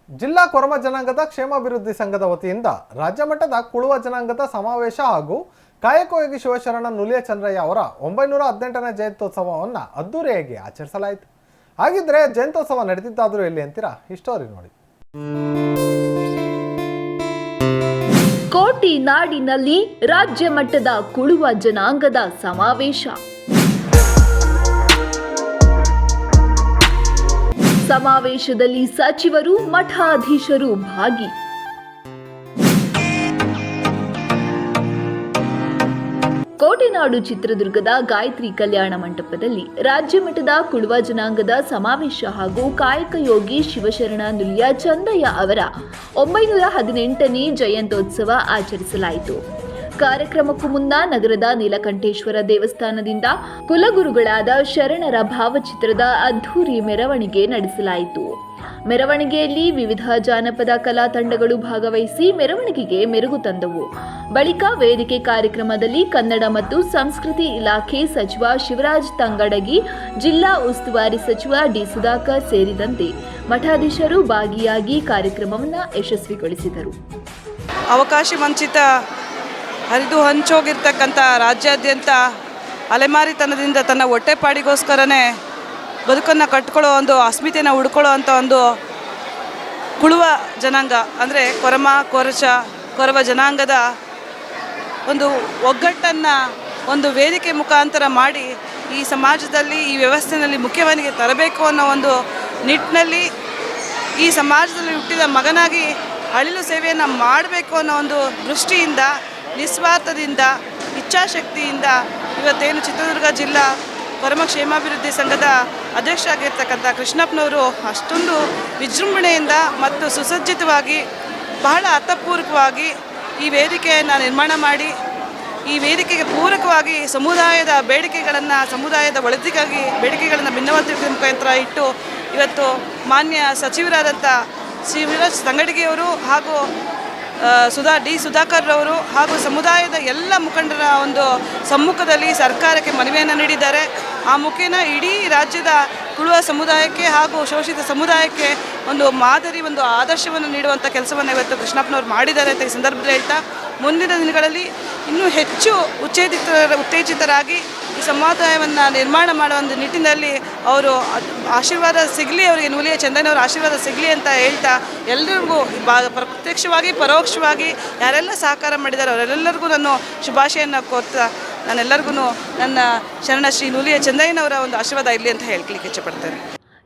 ಜಿಲ್ಲಾ ಕೊರಮ ಜನಾಂಗದ ಕ್ಷೇಮಾಭಿವೃದ್ಧಿ ಸಂಘದ ವತಿಯಿಂದ ರಾಜ್ಯ ಮಟ್ಟದ ಕುಳುವ ಜನಾಂಗದ ಸಮಾವೇಶ ಹಾಗೂ ಕಾಯಕಯೋಗಿ ಶಿವಶರಣ ನುಲಿಯ ಚಂದ್ರಯ್ಯ ಅವರ 918ನೇ ಜಯಂತ್ಯೋತ್ಸವವನ್ನು ಅದ್ದೂರಿಯಾಗಿ ಆಚರಿಸಲಾಯಿತು. ಹಾಗಿದ್ರೆ ಜಯಂತ್ಯೋತ್ಸವ ನಡೆದಿದ್ದಾದರೂ ಎಲ್ಲಿ ಅಂತೀರಾ? ಈ ಸ್ಟೋರಿ ನೋಡಿ. ಕೋಟಿ ನಾಡಿನಲ್ಲಿ ರಾಜ್ಯ ಮಟ್ಟದ ಕುಳುವ ಜನಾಂಗದ ಸಮಾವೇಶ. ಸಮಾವೇಶದಲ್ಲಿ ಸಚಿವರು, ಮಠಾಧೀಶರು ಭಾಗಿ. ಕೋಟೆನಾಡು ಚಿತ್ರದುರ್ಗದ ಗಾಯತ್ರಿ ಕಲ್ಯಾಣ ಮಂಟಪದಲ್ಲಿ ರಾಜ್ಯ ಮಟ್ಟದ ಕುಳುವ ಜನಾಂಗದ ಸಮಾವೇಶ ಹಾಗೂ ಕಾಯಕಯೋಗಿ ಶಿವಶರಣ ನುಲಿಯ ಚಂದ್ರಯ್ಯ ಅವರ 918ನೇ ಜಯಂತ್ಯೋತ್ಸವ ಆಚರಿಸಲಾಯಿತು. ಕಾರ್ಯಕ್ರಮಕ್ಕೂ ಮುನ್ನ ನಗರದ ನೀಲಕಂಠೇಶ್ವರ ದೇವಸ್ಥಾನದಿಂದ ಕುಲಗುರುಗಳಾದ ಶರಣರ ಭಾವಚಿತ್ರದ ಅದ್ಧೂರಿ ಮೆರವಣಿಗೆ ನಡೆಸಲಾಯಿತು. ಮೆರವಣಿಗೆಯಲ್ಲಿ ವಿವಿಧ ಜಾನಪದ ಕಲಾ ತಂಡಗಳು ಭಾಗವಹಿಸಿ ಮೆರವಣಿಗೆಗೆ ಮೆರುಗು ತಂದವು. ಬಳಿಕ ವೇದಿಕೆ ಕಾರ್ಯಕ್ರಮದಲ್ಲಿ ಕನ್ನಡ ಮತ್ತು ಸಂಸ್ಕೃತಿ ಇಲಾಖೆ ಸಚಿವ ಶಿವರಾಜ್ ತಂಗಡಗಿ, ಜಿಲ್ಲಾ ಉಸ್ತುವಾರಿ ಸಚಿವ ಡಿ ಸುಧಾಕರ್ ಸೇರಿದಂತೆ ಮಠಾಧೀಶರು ಭಾಗಿಯಾಗಿ ಕಾರ್ಯಕ್ರಮವನ್ನು ಯಶಸ್ವಿಗೊಳಿಸಿದರು. ಅವಕಾಶ ವಂಚಿತ ಹರಿದು ಹಂಚೋಗಿರ್ತಕ್ಕಂಥ ರಾಜ್ಯಾದ್ಯಂತ ಅಲೆಮಾರಿತನದಿಂದ ತನ್ನ ಹೊಟ್ಟೆಪಾಡಿಗೋಸ್ಕರನೇ ಬದುಕನ್ನು ಕಟ್ಕೊಳ್ಳೋ ಒಂದು ಅಸ್ಮಿತೆಯನ್ನು ಹುಡ್ಕೊಳ್ಳೋ ಅಂಥ ಒಂದು ಕುಳುವ ಜನಾಂಗ ಅಂದರೆ ಕೊರವ ಜನಾಂಗದ ಒಂದು ಒಗ್ಗಟ್ಟನ್ನು ಒಂದು ವೇದಿಕೆ ಮುಖಾಂತರ ಮಾಡಿ ಈ ಸಮಾಜದಲ್ಲಿ ಈ ವ್ಯವಸ್ಥೆಯಲ್ಲಿ ಮುಖ್ಯವಾಹಿನಿಗೆ ತರಬೇಕು ಅನ್ನೋ ಒಂದು ನಿಟ್ಟಿನಲ್ಲಿ ಈ ಸಮಾಜದಲ್ಲಿ ಹುಟ್ಟಿದ ಮಗನಾಗಿ ಅಳಿಲು ಸೇವೆಯನ್ನು ಮಾಡಬೇಕು ಅನ್ನೋ ಒಂದು ದೃಷ್ಟಿಯಿಂದ, ನಿಸ್ವಾರ್ಥದಿಂದ, ಇಚ್ಛಾಶಕ್ತಿಯಿಂದ ಇವತ್ತೇನು ಚಿತ್ರದುರ್ಗ ಜಿಲ್ಲಾ ಕೊರಮ ಕ್ಷೇಮಾಭಿವೃದ್ಧಿ ಸಂಘದ ಅಧ್ಯಕ್ಷರಾಗಿರ್ತಕ್ಕಂಥ ಕೃಷ್ಣಪ್ಪನವರು ಅಷ್ಟೊಂದು ವಿಜೃಂಭಣೆಯಿಂದ ಮತ್ತು ಸುಸಜ್ಜಿತವಾಗಿ ಬಹಳ ಅರ್ಥಪೂರ್ವಕವಾಗಿ ಈ ವೇದಿಕೆಯನ್ನು ನಿರ್ಮಾಣ ಮಾಡಿ ಈ ವೇದಿಕೆಗೆ ಪೂರಕವಾಗಿ ಸಮುದಾಯದ ಬೇಡಿಕೆಗಳನ್ನು, ಸಮುದಾಯದ ಒಳಿತಿಗಾಗಿ ಬೇಡಿಕೆಗಳನ್ನು ಭಿನ್ನಮತ ಮುಖಾಂತರ ಇಟ್ಟು ಇವತ್ತು ಮಾನ್ಯ ಸಚಿವರಾದಂಥ ಶಿವರಾಜ್ ತಂಗಡಗಿಯವರು ಹಾಗೂ ಡಿ ಸುಧಾಕರ್ ಅವರು ಹಾಗೂ ಸಮುದಾಯದ ಎಲ್ಲ ಮುಖಂಡರ ಒಂದು ಸಮ್ಮುಖದಲ್ಲಿ ಸರ್ಕಾರಕ್ಕೆ ಮನವಿಯನ್ನು ನೀಡಿದ್ದಾರೆ. ಆ ಮುಖೇನ ಇಡೀ ರಾಜ್ಯದ ಕುಳುವ ಸಮುದಾಯಕ್ಕೆ ಹಾಗೂ ಶೋಷಿತ ಸಮುದಾಯಕ್ಕೆ ಒಂದು ಮಾದರಿ, ಒಂದು ಆದರ್ಶವನ್ನು ನೀಡುವಂಥ ಕೆಲಸವನ್ನು ಇವತ್ತು ಕೃಷ್ಣಪ್ಪನವರು ಮಾಡಿದ್ದಾರೆ ಅಂತ ಈ ಸಂದರ್ಭದಲ್ಲಿ ಹೇಳ್ತಾ, ಮುಂದಿನ ದಿನಗಳಲ್ಲಿ ಇನ್ನೂ ಹೆಚ್ಚು ಉತ್ತೇಜಿತರಾಗಿ ಈ ಸಮುದಾಯವನ್ನು ನಿರ್ಮಾಣ ಮಾಡುವ ಒಂದು ನಿಟ್ಟಿನಲ್ಲಿ ಅವರು ಆಶೀರ್ವಾದ ಸಿಗಲಿ, ಅವರಿಗೆ ನುಲಿಯ ಚಂದ್ರಯ್ಯನವರ ಆಶೀರ್ವಾದ ಸಿಗಲಿ ಅಂತ ಹೇಳ್ತಾ, ಎಲ್ಲರಿಗೂ ಪ್ರತ್ಯಕ್ಷವಾಗಿ ಪರೋಕ್ಷವಾಗಿ ಯಾರೆಲ್ಲ ಸಹಕಾರ ಮಾಡಿದ್ದಾರೆ ಅವರೆಲ್ಲರಿಗೂ ನಾನು ಶುಭಾಶಯನ್ನು ಕೋರ್ತಾ, ನಾನೆಲ್ಲರಿಗೂ ನನ್ನ ಶರಣ ಶ್ರೀ ನುಲಿಯ ಚಂದ್ರಯ್ಯನವರ ಒಂದು ಆಶೀರ್ವಾದ ಇರಲಿ ಅಂತ ಹೇಳ್ಲಿಕ್ಕೆ ಇಚ್ಛೆಪಡ್ತೇನೆ.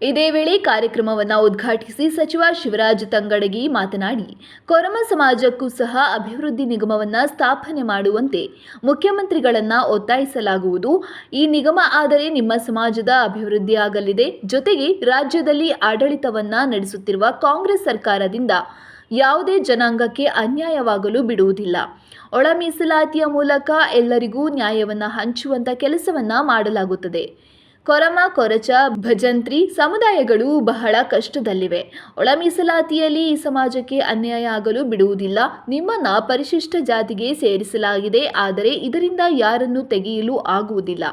ಇದೇ ವೇಳೆ ಕಾರ್ಯಕ್ರಮವನ್ನು ಉದ್ಘಾಟಿಸಿ ಸಚಿವ ಶಿವರಾಜ್ ತಂಗಡಗಿ ಮಾತನಾಡಿ, ಕೊರಮ ಸಮಾಜಕ್ಕೂ ಸಹ ಅಭಿವೃದ್ಧಿ ನಿಗಮವನ್ನು ಸ್ಥಾಪನೆ ಮಾಡುವಂತೆ ಮುಖ್ಯಮಂತ್ರಿಗಳನ್ನು ಒತ್ತಾಯಿಸಲಾಗುವುದು. ಈ ನಿಗಮ ಆದರೆ ನಿಮ್ಮ ಸಮಾಜದ ಅಭಿವೃದ್ಧಿಯಾಗಲಿದೆ. ಜೊತೆಗೆ ರಾಜ್ಯದಲ್ಲಿ ಆಡಳಿತವನ್ನು ನಡೆಸುತ್ತಿರುವ ಕಾಂಗ್ರೆಸ್ ಸರ್ಕಾರದಿಂದ ಯಾವುದೇ ಜನಾಂಗಕ್ಕೆ ಅನ್ಯಾಯವಾಗಲು ಬಿಡುವುದಿಲ್ಲ. ಒಳ ಮೀಸಲಾತಿಯ ಮೂಲಕ ಎಲ್ಲರಿಗೂ ನ್ಯಾಯವನ್ನು ಹಂಚುವಂಥ ಕೆಲಸವನ್ನು ಮಾಡಲಾಗುತ್ತದೆ. ಕೊರಮ, ಕೊರಚ, ಭಜಂತ್ರಿ ಸಮುದಾಯಗಳು ಬಹಳ ಕಷ್ಟದಲ್ಲಿವೆ. ಒಳ ಮೀಸಲಾತಿಯಲ್ಲಿ ಈ ಸಮಾಜಕ್ಕೆ ಅನ್ಯಾಯ ಆಗಲು ಬಿಡುವುದಿಲ್ಲ. ನಿಮ್ಮನ್ನು ಪರಿಶಿಷ್ಟ ಜಾತಿಗೆ ಸೇರಿಸಲಾಗಿದೆ, ಆದರೆ ಇದರಿಂದ ಯಾರನ್ನು ತೆಗೆಯಲು ಆಗುವುದಿಲ್ಲ.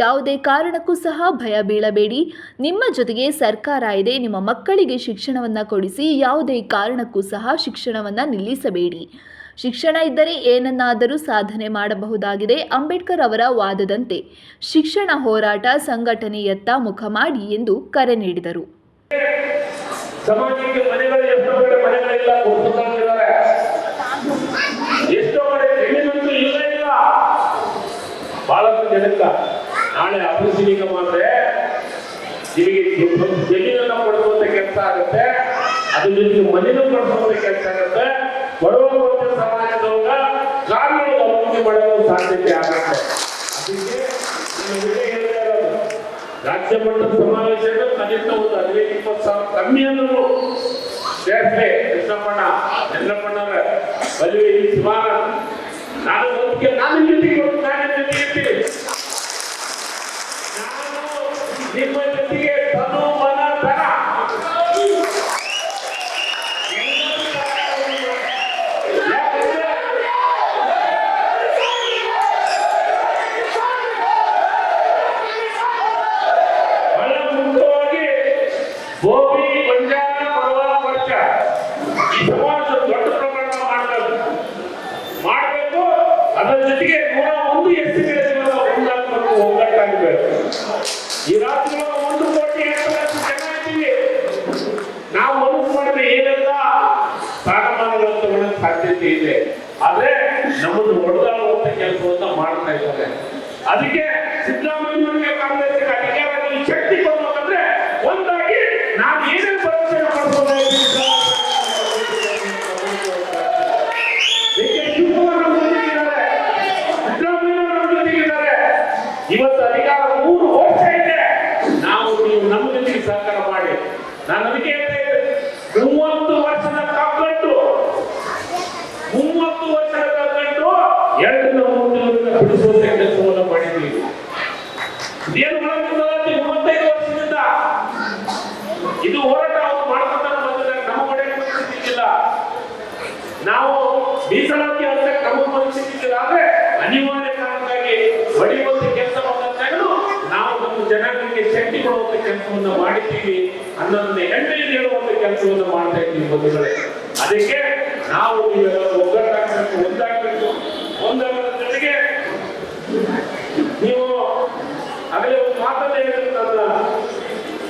ಯಾವುದೇ ಕಾರಣಕ್ಕೂ ಸಹ ಭಯ ಬೀಳಬೇಡಿ. ನಿಮ್ಮ ಜೊತೆಗೆ ಸರ್ಕಾರ ಇದೆ. ನಿಮ್ಮ ಮಕ್ಕಳಿಗೆ ಶಿಕ್ಷಣವನ್ನು ಕೊಡಿಸಿ. ಯಾವುದೇ ಕಾರಣಕ್ಕೂ ಸಹ ಶಿಕ್ಷಣವನ್ನು ನಿಲ್ಲಿಸಬೇಡಿ. ಶಿಕ್ಷಣ ಇದ್ದರೆ ಏನನ್ನಾದರೂ ಸಾಧನೆ ಮಾಡಬಹುದಾಗಿದೆ. ಅಂಬೇಡ್ಕರ್ ಅವರ ವಾದದಂತೆ ಶಿಕ್ಷಣ ಹೋರಾಟ ಸಂಘಟನೆಯತ್ತ ಮುಖ ಮಾಡಿ ಎಂದು ಕರೆ ನೀಡಿದರು. ನಾಳೆ ಅಭಿವೃದ್ಧಿ ನಿಗಮ ಅಂದ್ರೆ ನಿಮಗೆ ಜಮೀನನ್ನು ಕೊಡುವಂತ ಕೆಲಸ ಆಗುತ್ತೆ, ಅದ್ರ ಜೊತೆಗೆ ಮನೆಯನ್ನು ಕೊಡುವಂತ ಕೆಲಸ ಆಗುತ್ತೆ. ಬಡವ ಸಮಾಜದವಾಗ ಗ್ರಾಮೀಣ ಅಭಿವೃದ್ಧಿ ಮಾಡಲು ಸಾಧ್ಯತೆ ಆಗುತ್ತೆ. ಅದಕ್ಕೆ ರಾಜ್ಯ ಮಟ್ಟದ ಸಮಾವೇಶ ಕನಿಷ್ಠ ಒಂದು 15-20 ಸಾವಿರ ಕಮ್ಮಿ ಅನ್ನೋದು ಸೇರಿಸಲಿ. ಚಂದ್ರಪ್ಪಣ್ಣವರ ಬಲ್ಲಿ ಸುಮಾರು ನಾನು ಜೊತೆಗೆ ನಿಮ್ಮ ಜೊತೆಗೆ ತನು ಮನ ಧನ ಬಹಳ ಮುಖ್ಯವಾಗಿ ಗೋಪಿ ಪಂಜಾಬ ಪರವ ವರ್ಷ ಈ ಸಮಾಜ ದೊಡ್ಡ ಪ್ರಮಾಣ ಮಾಡಬೇಕು. ಅದರ ಜೊತೆಗೆ 101 ಎಸ್ಸಿಗಳ ಒಗ್ಗಟ್ಟಾಗಬೇಕು. ಈ ರಾಜ್ಯದೊಳಗೆ 1 ಕೋಟಿ 8 ಲಕ್ಷ ಜನ ಇದ್ದೀವಿ. ನಾವು ಮನಸ್ಸು ಮಾಡಿದ್ರೆ ಏನೆಲ್ಲ ಸ್ಥಾನಮಾನಗಳನ್ನು ತಗೊಳ್ಳೋಕೆ ಸಾಧ್ಯತೆ ಇದೆ. ಆದ್ರೆ ನಮ್ಮನ್ನು ಹೊಡೆದಾಡುವಂತ ಕೆಲಸವನ್ನ ಮಾಡ್ತಾ ಇದ್ದಾರೆ. ಅದಕ್ಕೆ ಸಿದ್ದರಾಮಯ್ಯನವರಿಗೆ ಕಾಂಗ್ರೆಸ್ಗೆ ಅಧಿಕಾರದಲ್ಲಿ ಶಕ್ತಿ ಕೊಡಬೇಕಂದ್ರೆ ಒಂದಾಗಿ ನಾವು ಏನೇನು ಭರವಸೆ ಮಾಡ್ಬೋದು ಇವತ್ತು ಅಧಿಕಾರ 3 ವರ್ಷ ಇದೆ. ನೀವು ನಮ್ಮ ಜೊತೆಗೆ ಸಹಕಾರ ಮಾಡಿ. ನಾನು ಅದಕ್ಕೆ ಹೇಳ್ತಾ ಇದ್ದೆ, 30 ವರ್ಷದ ಕಗ್ಗಟ್ಟು 2 ಬಿಡಿಸುವಂತ ಕೆಲಸವನ್ನು ಮಾಡಿದ್ದೀವಿ. ಇದೇನು ಮಾಡಬೇಕಾದ್ರೆ 35 ವರ್ಷದಿಂದ ಇದು ಹೋರಾಟ ಅವರು ಮಾಡ್ಕೊಂಡು ಬಂದಿದ್ದಾರೆ. ನಮ್ಮ ಕಡೆ ಪರಿಸ್ಥಿತಿ ಇಲ್ಲ. ನಾವು ಮೀಸಲಾತಿ ಅಂತ ನಮ್ಮ ಪರಿಸ್ಥಿತಿ ಇಲ್ಲ. ಆದ್ರೆ ಅನಿವಾರ್ಯ ಕಾರಣಕ್ಕಾಗಿ ಹೊಡೆಯುವಂತ ಕೆಲಸವನ್ನು ತೆಗೆದು ನಾವು ನಮ್ಮ ಜನಾಂಗಕ್ಕೆ ಶಕ್ತಿ ಕೊಡುವಂತ ಕೆಲಸವನ್ನು ಮಾಡಿದ್ದೀವಿ ಅನ್ನೋದನ್ನ ಹೆಮ್ಮೆಯಿಂದ ಹೇಳುವಂತ ಕೆಲಸವನ್ನು ಮಾಡ್ತಾ ಇದ್ದೀವಿ ಬಂಧುಗಳೇ. ಅದಕ್ಕೆ ನಾವು ನೀವೆಲ್ಲ ಒಗ್ಗಟ್ಟಾಗಬೇಕು, ಒಂದಾಗಬೇಕು. ಒಂದಾಗೋದ್ರ ಜೊತೆಗೆ ನೀವು ಆಗಲೇ ಒಂದು ಮಾತನ್ನ ಹೇಳಿದ್ರಲ್ಲ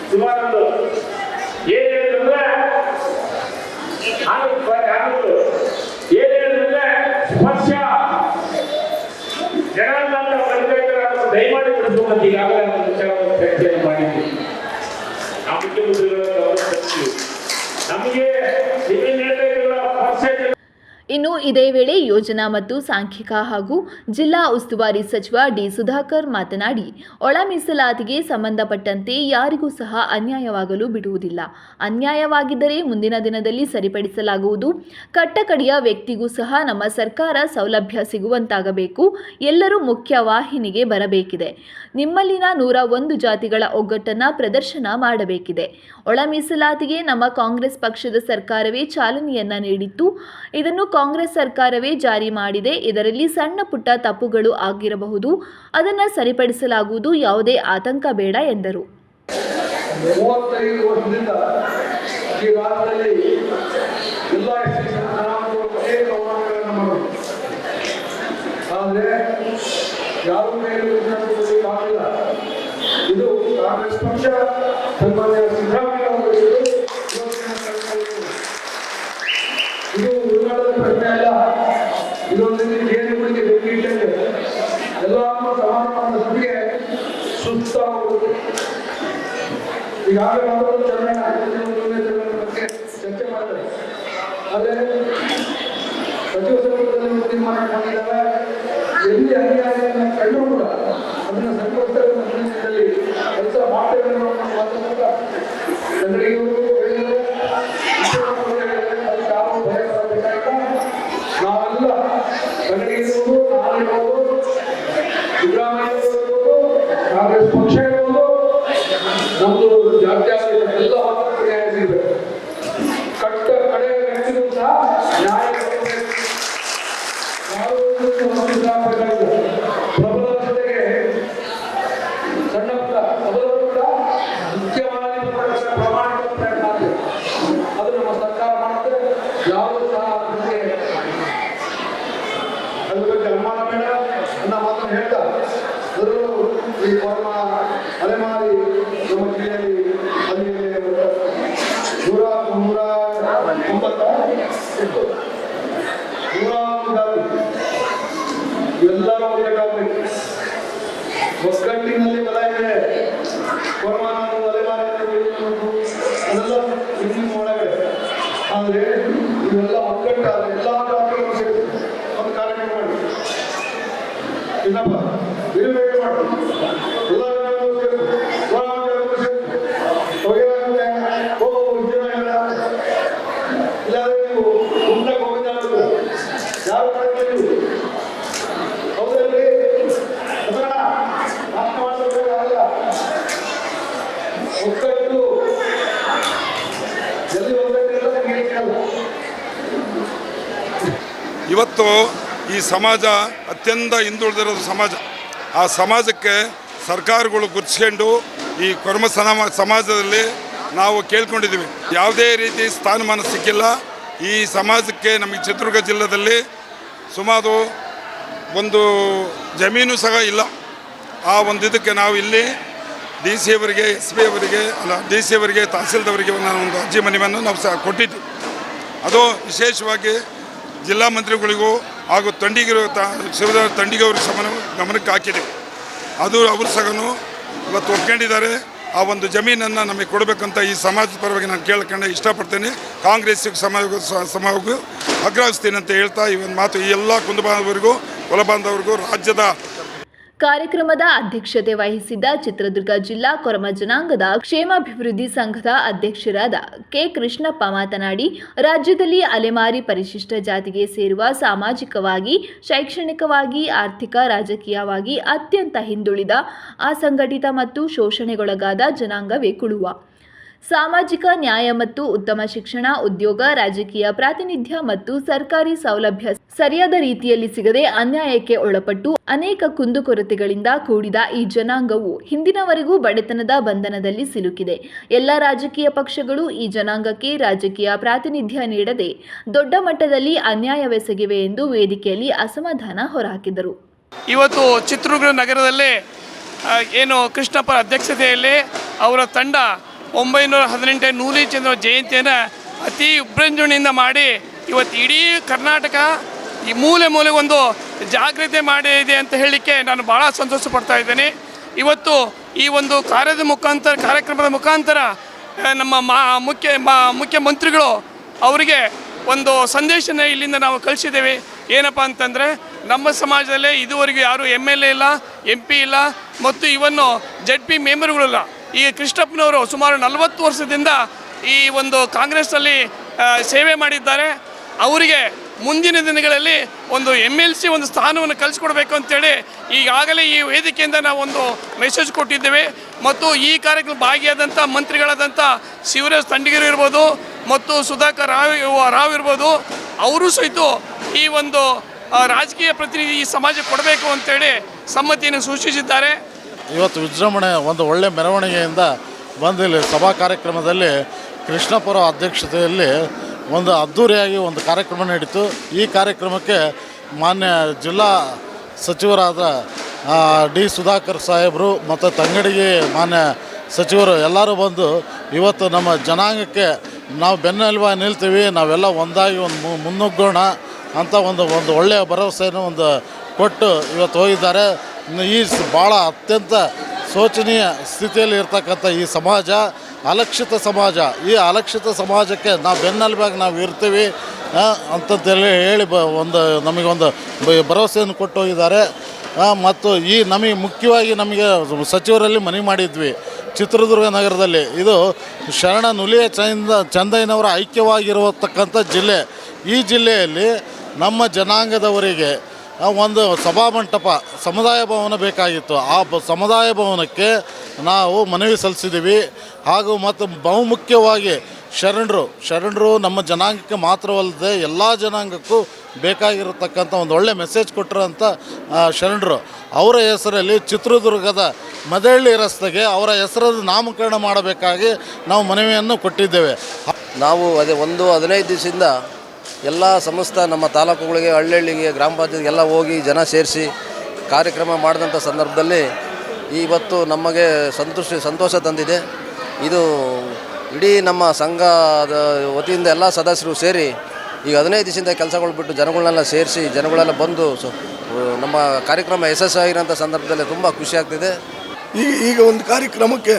ಶಿವಾನಂದ, ಏನ್ ಹೇಳಿದ್ರೆ ಏನ್ ಹೇಳಿದ್ರೆ ಸ್ಪರ್ಶ ಜನಾಂಗ ಪಂಚಾಯತ್ ದಯಮಾಡಿ ಬಿಡಿಸ್ಬೇಕಂತ ಈಗಾಗಲೇ ಅದರ ವಿಚಾರವನ್ನು ಚರ್ಚೆ ಮಾಡಿದ್ವಿ. ನಾವು ಮುಖ್ಯಮಂತ್ರಿಗಳ ಗಮನಿಸ್ತೀವಿ. ನಮಗೆ ನೀವೇನ್ ಹೇಳ್ತಾ ಇದ್ದೀರಲ್ಲ ಸ್ಪರ್ಶ. ಇನ್ನು ಇದೇ ವೇಳೆ ಯೋಜನಾ ಮತ್ತು ಸಾಂಖ್ಯಿಕ ಹಾಗೂ ಜಿಲ್ಲಾ ಉಸ್ತುವಾರಿ ಸಚಿವ ಡಿ ಸುಧಾಕರ್ ಮಾತನಾಡಿ, ಒಳ ಮೀಸಲಾತಿಗೆ ಸಂಬಂಧಪಟ್ಟಂತೆ ಯಾರಿಗೂ ಸಹ ಅನ್ಯಾಯವಾಗಲು ಬಿಡುವುದಿಲ್ಲ. ಅನ್ಯಾಯವಾಗಿದ್ದರೆ ಮುಂದಿನ ದಿನದಲ್ಲಿ ಸರಿಪಡಿಸಲಾಗುವುದು. ಕಟ್ಟಕಡೆಯ ವ್ಯಕ್ತಿಗೂ ಸಹ ನಮ್ಮ ಸರ್ಕಾರ ಸೌಲಭ್ಯ ಸಿಗುವಂತಾಗಬೇಕು. ಎಲ್ಲರೂ ಮುಖ್ಯವಾಹಿನಿಗೆ ಬರಬೇಕಿದೆ. ನಿಮ್ಮಲ್ಲಿನ 101 ಜಾತಿಗಳ ಒಗ್ಗಟ್ಟನ್ನು ಪ್ರದರ್ಶನ ಮಾಡಬೇಕಿದೆ. ಒಳ ಮೀಸಲಾತಿಗೆ ನಮ್ಮ ಕಾಂಗ್ರೆಸ್ ಪಕ್ಷದ ಸರ್ಕಾರವೇ ಚಾಲನೆಯನ್ನ ನೀಡಿತ್ತು. ಇದನ್ನು ಕಾಂಗ್ರೆಸ್ ಸರ್ಕಾರವೇ ಜಾರಿ ಮಾಡಿದೆ. ಇದರಲ್ಲಿ ಸಣ್ಣ ಪುಟ್ಟ ತಪ್ಪುಗಳು ಆಗಿರಬಹುದು, ಅದನ್ನು ಸರಿಪಡಿಸಲಾಗುವುದು. ಯಾವುದೇ ಆತಂಕ ಬೇಡ ಎಂದರು. 35 ವರ್ಷದಿಂದ ಈ ರಾಜ್ಯದಲ್ಲಿ ಎಲ್ಲ ಜನಾಂಗಗಳು ಅನೇಕ ಹೋರಾಟಗಳನ್ನು ಮಾಡಿದ್ರು. ಆದರೆ ಯಾರೂ ಆಗಲಿಲ್ಲ. ಇದು ಕಾಂಗ್ರೆಸ್ ಪಕ್ಷ ಸನ್ಮಾನ್ಯ ಸಿದ್ದರಾಮಯ್ಯ ಅವರು ಇದು ಉಳಿದಾಡದ ಪ್ರಶ್ನೆ ಅಲ್ಲ. ಇದೊಂದು ಜೇನುಗಳಿಗೆ ಬೆಂಕಿಟ್ಟಂಗೆ ಎಲ್ಲರೂ ಸಮಾನ ಸಭೆಗೆ ಸುಸ್ತಾಗುವುದು. ಈಗಾಗಲೇ ನಾವು ಬಗ್ಗೆ ಚರ್ಚೆ ಮಾಡಿದ್ದಾರೆ. ಆದರೆ ಸಚಿವ ಸಂಪುಟದಲ್ಲಿ ತೀರ್ಮಾನ ಮಾಡಿದ್ದಾರೆ. ಎಲ್ಲಿ ಅನ್ಯಾಯವನ್ನು ಕಂಡು ಕೂಡ ಅದನ್ನು ಸರಿಪಡಿಸಲು ಕೆಲಸ ಮಾಡ್ತೇವೆ ಮಾತ್ರ ಜನರಿಗೂ ನಾವೆಲ್ಲ ಕನ್ನಡಿಗರು, ನಾವಿರ್ಬೋದು, ಸಿದ್ದರಾಮಯ್ಯ ಇರ್ಬೋದು, ಕಾಂಗ್ರೆಸ್ ಪಕ್ಷ ಇರ್ಬೋದು, ನಮ್ಮದು ಜಾತ್ಯಾತೀತ ಎಲ್ಲ ನ್ಯಾಯ ಸಿಗಬೇಕು. ಕಟ್ಟ ಕಡೆ ವ್ಯಕ್ತಿಗೂ ಸಹ ನ್ಯಾಯ ಕೊಡಬೇಕು. ಪ್ರಬಲ ಜೊತೆಗೆ ಸಣ್ಣ ಪುಟ್ಟ ಪ್ರಬಲರು ಕೂಡ ಮುಖ್ಯವಾಗಿ ಪ್ರಮಾಣಿತ ಪ್ರಯತ್ನ ಆಗ್ತದೆ. ಅದು ನಮ್ಮ ಸರ್ಕಾರ ಮಾಡುತ್ತೆ. ಯಾವುದೂ ಸಹ ಅದ್ರ ಬಗ್ಗೆ ಅನುಮಾನ ಬೇಡ ಅನ್ನೋ ಮಾತನ್ನು ಹೇಳ್ತಾ, ಅದರಲ್ಲೂ ಈ ಕೊರೋನಾ ಅಲೆಮಾರಿ ನಮ್ಮ ಜಿಲ್ಲೆಯಲ್ಲಿ ಅಲ್ಲಿ 109 ಇವೆಲ್ಲರೂ ಒಗ್ಗಟ್ಟಾಗಬೇಕು. ಒಗ್ಗಟ್ಟಿನಲ್ಲಿ ಬಲ ಇದೆ. ಕೊರೋನಾ ಅಲೆಮಾರಿ ಅದೆಲ್ಲ ನಿಮ್ಮ ಒಳಗಡೆ. ಆದರೆ ಇವೆಲ್ಲ ಒಗ್ಗಟ್ಟಾದ ಎಲ್ಲ ಜಾತಿಗಳು ಸೇರಿ ಒಂದು ಕಾರ್ಯಕ್ರಮ ಮಾಡಿ ಇನ್ನಪ್ಪ ವಿರುವೇಗ ಮಾಡಿ ಎಲ್ಲ ಇಲ್ಲಾಂದ್ರೆ ನೀವು ಮುಂದೆ ಹೋಗಿದ್ದ ಯಾರು ಮಾಡ್ತೀವಿ ಹೌದ್ರಲ್ಲಿ ನಾಶ ಮಾಡಬೇಕಾಗಲ್ಲ. ಒಗ್ಗಟ್ಟು ಎಲ್ಲಿ ಒಗ್ಗಟ್ಟಿಲ್ಲ ನೀಡಿಲ್ಲ. ಇವತ್ತು ಈ ಸಮಾಜ ಅತ್ಯಂತ ಹಿಂದುಳಿದಿರೋ ಸಮಾಜ. ಆ ಸಮಾಜಕ್ಕೆ ಸರ್ಕಾರಗಳು ಗುರುತಿಸ್ಕೊಂಡು ಈ ಕೊರಮ ಸಮಾಜದಲ್ಲಿ ನಾವು ಕೇಳ್ಕೊಂಡಿದ್ದೀವಿ. ಯಾವುದೇ ರೀತಿ ಸ್ಥಾನಮಾನ ಸಿಕ್ಕಿಲ್ಲ. ಈ ಸಮಾಜಕ್ಕೆ ನಮಗೆ ಚಿತ್ರದುರ್ಗ ಜಿಲ್ಲೆಯಲ್ಲಿ ಸುಮಾರು ಒಂದು ಜಮೀನು ಸಹ ಇಲ್ಲ. ಆ ಒಂದು ಇದಕ್ಕೆ ನಾವು ಇಲ್ಲಿ ಡಿ ಸಿ ಅವರಿಗೆ, ಎಸ್ ಪಿ ಅವರಿಗೆ, ಡಿ ಸಿ ಅವರಿಗೆ, ತಹಸೀಲ್ದವರಿಗೆ ಒಂದು ಅರ್ಜಿ ಮನವಿಯನ್ನು ನಾವು ಸಹ ಕೊಟ್ಟಿದ್ವಿ. ಅದು ವಿಶೇಷವಾಗಿ ಜಿಲ್ಲಾ ಮಂತ್ರಿಗಳಿಗೂ ಹಾಗೂ ಶಿವರಾಜ್ ತಂಡಿಗೆ ಅವ್ರ ಗಮನಕ್ಕೆ ಹಾಕಿದ್ದೀವಿ. ಅದು ಅವರು ಸಹ ಇವತ್ತು ಒಪ್ಕೊಂಡಿದ್ದಾರೆ. ಆ ಒಂದು ಜಮೀನನ್ನು ನಮಗೆ ಕೊಡಬೇಕಂತ ಈ ಸಮಾಜದ ಪರವಾಗಿ ನಾನು ಕೇಳ್ಕೊಂಡು ಇಷ್ಟಪಡ್ತೇನೆ. ಕಾಂಗ್ರೆಸ್ಸಿಗೆ ಸಮವಗೂ ಆಗ್ರಹಿಸ್ತೀನಿ ಅಂತ ಹೇಳ್ತಾ ಈ ಒಂದು ಮಾತು ಈ ಎಲ್ಲ ಕುಂದಬಾಂಧವರಿಗೂ, ಕುಲಬಾಂಧವರಿಗೂ, ರಾಜ್ಯದ ಕಾರ್ಯಕ್ರಮದ ಅಧ್ಯಕ್ಷತೆ ವಹಿಸಿದ್ದ ಚಿತ್ರದುರ್ಗ ಜಿಲ್ಲಾ ಕೊರಮ ಜನಾಂಗದ ಕ್ಷೇಮಾಭಿವೃದ್ಧಿ ಸಂಘದ ಅಧ್ಯಕ್ಷರಾದ ಕೆ ಕೃಷ್ಣಪ್ಪ ಮಾತನಾಡಿ, ರಾಜ್ಯದಲ್ಲಿ ಅಲೆಮಾರಿ ಪರಿಶಿಷ್ಟ ಜಾತಿಗೆ ಸೇರುವ ಸಾಮಾಜಿಕವಾಗಿ, ಶೈಕ್ಷಣಿಕವಾಗಿ, ಆರ್ಥಿಕ, ರಾಜಕೀಯವಾಗಿ ಅತ್ಯಂತ ಹಿಂದುಳಿದ, ಅಸಂಘಟಿತ ಮತ್ತು ಶೋಷಣೆಗೊಳಗಾದ ಜನಾಂಗವೇ ಕುಳುವ. ಸಾಮಾಜಿಕ ನ್ಯಾಯ ಮತ್ತು ಉತ್ತಮ ಶಿಕ್ಷಣ, ಉದ್ಯೋಗ, ರಾಜಕೀಯ ಪ್ರಾತಿನಿಧ್ಯ ಮತ್ತು ಸರ್ಕಾರಿ ಸೌಲಭ್ಯ ಸರಿಯಾದ ರೀತಿಯಲ್ಲಿ ಸಿಗದೆ ಅನ್ಯಾಯಕ್ಕೆ ಒಳಪಟ್ಟು ಅನೇಕ ಕುಂದುಕೊರತೆಗಳಿಂದ ಕೂಡಿದ ಈ ಜನಾಂಗವು ಹಿಂದಿನವರೆಗೂ ಬಡತನದ ಬಂಧನದಲ್ಲಿ ಸಿಲುಕಿದೆ. ಎಲ್ಲ ರಾಜಕೀಯ ಪಕ್ಷಗಳು ಈ ಜನಾಂಗಕ್ಕೆ ರಾಜಕೀಯ ಪ್ರಾತಿನಿಧ್ಯ ನೀಡದೆ ದೊಡ್ಡ ಮಟ್ಟದಲ್ಲಿ ಅನ್ಯಾಯವೆಸಗಿವೆ ಎಂದು ವೇದಿಕೆಯಲ್ಲಿ ಅಸಮಾಧಾನ ಹೊರಹಾಕಿದರು. ಇವತ್ತು ಚಿತ್ರದುರ್ಗ ನಗರದಲ್ಲಿ ಏನು ಕೃಷ್ಣಪ್ಪ ಅಧ್ಯಕ್ಷತೆಯಲ್ಲಿ ಅವರ ತಂಡ 918ನೇ ನೂಲಿ ಚಂದ್ರ ಜಯಂತಿಯನ್ನು ಅತಿ ವಿಜೃಂಭಣೆಯಿಂದ ಮಾಡಿ ಇವತ್ತು ಇಡೀ ಕರ್ನಾಟಕ ಈ ಮೂಲೆ ಒಂದು ಜಾಗೃತಿ ಮಾಡಿದೆ ಅಂತ ಹೇಳಲಿಕ್ಕೆ ನಾನು ಭಾಳ ಸಂತೋಷ ಪಡ್ತಾ ಇದ್ದೇನೆ. ಇವತ್ತು ಈ ಒಂದು ಕಾರ್ಯಕ್ರಮದ ಮುಖಾಂತರ ನಮ್ಮ ಮುಖ್ಯಮಂತ್ರಿಗಳು ಅವರಿಗೆ ಒಂದು ಸಂದೇಶನ ಇಲ್ಲಿಂದ ನಾವು ಕಳಿಸಿದ್ದೇವೆ. ಏನಪ್ಪ ಅಂತಂದರೆ, ನಮ್ಮ ಸಮಾಜದಲ್ಲೇ ಇದುವರೆಗೂ ಯಾರೂ MLA ಇಲ್ಲ, MP ಇಲ್ಲ ಮತ್ತು ಇವನ್ನು ZP ಮೆಂಬರ್ಗಳಿಲ್ಲ. ಈ ಕೃಷ್ಣಪ್ಪನವರು ಸುಮಾರು 40 ವರ್ಷದಿಂದ ಈ ಒಂದು ಕಾಂಗ್ರೆಸ್ನಲ್ಲಿ ಸೇವೆ ಮಾಡಿದ್ದಾರೆ. ಅವರಿಗೆ ಮುಂದಿನ ದಿನಗಳಲ್ಲಿ ಒಂದು MLC ಒಂದು ಸ್ಥಾನವನ್ನು ಕಲಿಸ್ಕೊಡ್ಬೇಕು ಅಂತೇಳಿ ಈಗಾಗಲೇ ಈ ವೇದಿಕೆಯಿಂದ ನಾವು ಒಂದು ಮೆಸೇಜ್ ಕೊಟ್ಟಿದ್ದೇವೆ. ಮತ್ತು ಈ ಕಾರ್ಯಕ್ರಮ ಭಾಗಿಯಾದಂಥ ಮಂತ್ರಿಗಳಾದಂಥ ಶಿವರಾಜ್ ತಂಡಿಗರು ಇರ್ಬೋದು ಮತ್ತು ಸುಧಾಕರ್ ರಾವ್ ಇರ್ಬೋದು, ಅವರು ಸಹಿತ ಈ ಒಂದು ರಾಜಕೀಯ ಪ್ರತಿನಿಧಿ ಈ ಸಮಾಜಕ್ಕೆ ಕೊಡಬೇಕು ಅಂತೇಳಿ ಸಮ್ಮತಿಯನ್ನು ಸೂಚಿಸಿದ್ದಾರೆ. ಇವತ್ತು ವಿಜೃಂಭಣೆ ಒಂದು ಒಳ್ಳೆಯ ಮೆರವಣಿಗೆಯಿಂದ ಬಂದಿಲ್ಲಿ ಸಭಾ ಕಾರ್ಯಕ್ರಮದಲ್ಲಿ ಕೃಷ್ಣಪ್ಪರ ಅಧ್ಯಕ್ಷತೆಯಲ್ಲಿ ಒಂದು ಅದ್ಧೂರಿಯಾಗಿ ಒಂದು ಕಾರ್ಯಕ್ರಮ ನಡೀತು. ಈ ಕಾರ್ಯಕ್ರಮಕ್ಕೆ ಮಾನ್ಯ ಜಿಲ್ಲಾ ಸಚಿವರಾದ ಡಿ ಸುಧಾಕರ್ ಸಾಹೇಬರು ಮತ್ತು ತಂಗಡಿಗೆ ಮಾನ್ಯ ಸಚಿವರು ಎಲ್ಲರೂ ಬಂದು ಇವತ್ತು ನಮ್ಮ ಜನಾಂಗಕ್ಕೆ ನಾವು ಬೆನ್ನೆಲುಬಾಗಿ ನಿಲ್ತೀವಿ, ನಾವೆಲ್ಲ ಒಂದಾಗಿ ಒಂದು ಮುನ್ನುಗ್ಗೋಣ ಅಂತ ಒಂದು ಒಳ್ಳೆಯ ಭರವಸೆಯನ್ನು ಒಂದು ಕೊಟ್ಟು ಇವತ್ತು ಹೋಗಿದ್ದಾರೆ. ಈ ಭಾಳ ಅತ್ಯಂತ ಶೋಚನೀಯ ಸ್ಥಿತಿಯಲ್ಲಿ ಇರ್ತಕ್ಕಂಥ ಈ ಸಮಾಜ ಅಲಕ್ಷಿತ ಸಮಾಜ. ಈ ಅಲಕ್ಷಿತ ಸಮಾಜಕ್ಕೆ ನಾವು ಬೆನ್ನೆಲುಬಾಗಿ ನಾವು ಇರ್ತೀವಿ ಅಂತಂತೇಳಿ ಹೇಳಿ ನಮಗೊಂದು ಭರವಸೆಯನ್ನು ಕೊಟ್ಟು ಹೋಗಿದ್ದಾರೆ. ಮತ್ತು ಈ ನಮಗೆ ಮುಖ್ಯವಾಗಿ ನಮಗೆ ಸಚಿವರಲ್ಲಿ ಮನವಿ ಮಾಡಿದ್ವಿ, ಚಿತ್ರದುರ್ಗ ನಗರದಲ್ಲಿ ಇದು ಶರಣ ನುಲಿಯ ಚಂದಯ್ಯನವರ ಐಕ್ಯವಾಗಿರತಕ್ಕಂಥ ಜಿಲ್ಲೆ. ಈ ಜಿಲ್ಲೆಯಲ್ಲಿ ನಮ್ಮ ಜನಾಂಗದವರಿಗೆ ಒಂದು ಸಭಾಮಂಟಪ, ಸಮುದಾಯ ಭವನ ಬೇಕಾಗಿತ್ತು. ಆ ಸಮುದಾಯ ಭವನಕ್ಕೆ ನಾವು ಮನವಿ ಸಲ್ಲಿಸಿದ್ದೀವಿ. ಹಾಗೂ ಮತ್ತು ಬಹುಮುಖ್ಯವಾಗಿ ಶರಣರು ನಮ್ಮ ಜನಾಂಗಕ್ಕೆ ಮಾತ್ರವಲ್ಲದೆ ಎಲ್ಲ ಜನಾಂಗಕ್ಕೂ ಬೇಕಾಗಿರತಕ್ಕಂಥ ಒಂದು ಒಳ್ಳೆ ಮೆಸೇಜ್ ಕೊಟ್ಟಿರೋಂಥ ಶರಣರು ಅವರ ಹೆಸರಲ್ಲಿ ಚಿತ್ರದುರ್ಗದ ಮದಹಳ್ಳಿ ರಸ್ತೆಗೆ ಅವರ ಹೆಸರನ್ನು ನಾಮಕರಣ ಮಾಡಬೇಕಾಗಿ ನಾವು ಮನವಿಯನ್ನು ಕೊಟ್ಟಿದ್ದೇವೆ. ನಾವು 15 ದಿವಸದಿಂದ ಎಲ್ಲ ಸಮಸ್ತ ನಮ್ಮ ತಾಲೂಕುಗಳಿಗೆ, ಹಳ್ಳಿಗೆ, ಗ್ರಾಮ ಪಂಚಾಯತ್ಗೆಲ್ಲ ಹೋಗಿ ಜನ ಸೇರಿಸಿ ಕಾರ್ಯಕ್ರಮ ಮಾಡಿದಂಥ ಸಂದರ್ಭದಲ್ಲಿ ಇವತ್ತು ನಮಗೆ ಸಂತೋಷ ತಂದಿದೆ. ಇದು ಇಡೀ ನಮ್ಮ ಸಂಘದ ವತಿಯಿಂದ ಎಲ್ಲ ಸದಸ್ಯರು ಸೇರಿ ಈಗ 15 ದಿವಸದಿಂದ ಕೆಲಸಗಳು ಬಿಟ್ಟು ಜನಗಳನ್ನೆಲ್ಲ ಸೇರಿಸಿ ಜನಗಳೆಲ್ಲ ಬಂದು ನಮ್ಮ ಕಾರ್ಯಕ್ರಮ ಯಶಸ್ವಿಯಾಗಿರೋಂಥ ಸಂದರ್ಭದಲ್ಲಿ ತುಂಬ ಖುಷಿಯಾಗ್ತಿದೆ. ಈಗ ಒಂದು ಕಾರ್ಯಕ್ರಮಕ್ಕೆ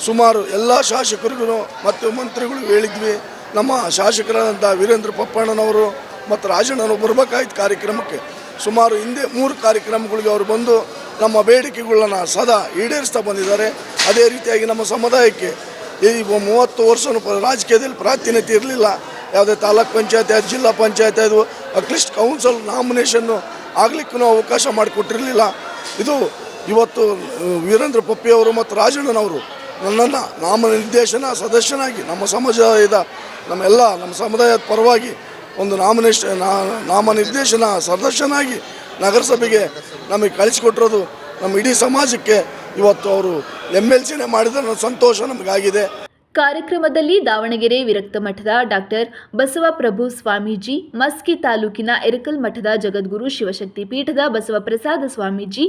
ಸುಮಾರು ಎಲ್ಲ ಶಾಸಕರಿಗೂ ಮತ್ತು ಮಂತ್ರಿಗಳು ಹೇಳಿದ್ವಿ. ನಮ್ಮ ಶಾಸಕರಾದಂಥ ವೀರೇಂದ್ರ ಪಪ್ಪಣ್ಣನವರು ಮತ್ತು ರಾಜಣ್ಣವರು ಬರಬೇಕಾಯ್ತು ಕಾರ್ಯಕ್ರಮಕ್ಕೆ. ಸುಮಾರು ಹಿಂದೆ 3 ಕಾರ್ಯಕ್ರಮಗಳಿಗೆ ಅವರು ಬಂದು ನಮ್ಮ ಬೇಡಿಕೆಗಳನ್ನು ಸದಾ ಈಡೇರಿಸ್ತಾ ಬಂದಿದ್ದಾರೆ. ಅದೇ ರೀತಿಯಾಗಿ ನಮ್ಮ ಸಮುದಾಯಕ್ಕೆ ಈ 30 ವರ್ಷ ರಾಜಕೀಯದಲ್ಲಿ ಪ್ರಾತಿನಿಧ್ಯ ಇರಲಿಲ್ಲ. ಯಾವುದೇ ತಾಲೂಕ್ ಪಂಚಾಯತ್ ಆಯ್ತು, ಜಿಲ್ಲಾ ಪಂಚಾಯತ್ ಆಯಿತು, ಅಟ್ಲೀಸ್ಟ್ ಕೌನ್ಸಿಲ್ ನಾಮಿನೇಷನ್ನು ಆಗಲಿಕ್ಕೂ ಅವಕಾಶ ಮಾಡಿಕೊಟ್ಟಿರಲಿಲ್ಲ. ಇದು ಇವತ್ತು ವೀರೇಂದ್ರ ಪಪ್ಪಿಯವರು ಮತ್ತು ರಾಜಣ್ಣನವರು ನನ್ನನ್ನು ನಾಮನಿರ್ದೇಶನ ಸದಸ್ಯನಾಗಿ ನಮ್ಮ ನಮ್ಮ ಸಮುದಾಯದ ಪರವಾಗಿ ಒಂದು ನಾಮನಿರ್ದೇಶನ ಸದಸ್ಯನಾಗಿ ನಗರಸಭೆಗೆ ನಮಗೆ ಕಳಿಸಿಕೊಟ್ಟಿರೋದು ನಮ್ಮ ಇಡೀ ಸಮಾಜಕ್ಕೆ ಇವತ್ತು ಅವರು MLCನೇ ಮಾಡಿದ ಸಂತೋಷ ನಮಗಾಗಿದೆ. ಕಾರ್ಯಕ್ರಮದಲ್ಲಿ ದಾವಣಗೆರೆ ವಿರಕ್ತ ಮಠದ ಡಾಕ್ಟರ್ ಬಸವಪ್ರಭು ಸ್ವಾಮೀಜಿ, ಮಸ್ಕಿ ತಾಲೂಕಿನ ಎರಕಲ್ ಮಠದ ಜಗದ್ಗುರು ಶಿವಶಕ್ತಿ ಪೀಠದ ಬಸವಪ್ರಸಾದ ಸ್ವಾಮೀಜಿ,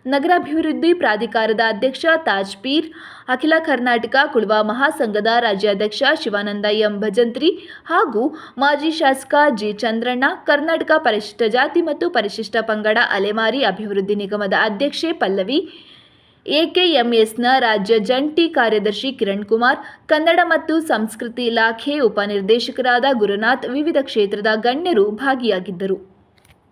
ನಗರಾಭಿವೃದ್ಧಿ ಪ್ರಾಧಿಕಾರದ ಅಧ್ಯಕ್ಷ ತಾಜ್ ಪೀರ್, ಅಖಿಲ ಕರ್ನಾಟಕ ಕುಳುವ ಮಹಾಸಂಘದ ರಾಜ್ಯಾಧ್ಯಕ್ಷ ಶಿವಾನಂದ ಎಂ ಭಜಂತ್ರಿ ಹಾಗೂ ಮಾಜಿ ಶಾಸಕ ಜಿ ಚಂದ್ರಣ್ಣ, ಕರ್ನಾಟಕ ಪರಿಶಿಷ್ಟ ಜಾತಿ ಮತ್ತು ಪರಿಶಿಷ್ಟ ಪಂಗಡ ಅಲೆಮಾರಿ ಅಭಿವೃದ್ಧಿ ನಿಗಮದ ಅಧ್ಯಕ್ಷೆ ಪಲ್ಲವಿ, ಎಕೆಎಂಎಸ್ನ ರಾಜ್ಯ ಜಂಟಿ ಕಾರ್ಯದರ್ಶಿ ಕಿರಣ್ ಕುಮಾರ್, ಕನ್ನಡ ಮತ್ತು ಸಂಸ್ಕೃತಿ ಇಲಾಖೆ ಉಪನಿರ್ದೇಶಕರಾದ ಗುರುನಾಥ್, ವಿವಿಧ ಕ್ಷೇತ್ರದ ಗಣ್ಯರು ಭಾಗಿಯಾಗಿದ್ದರು.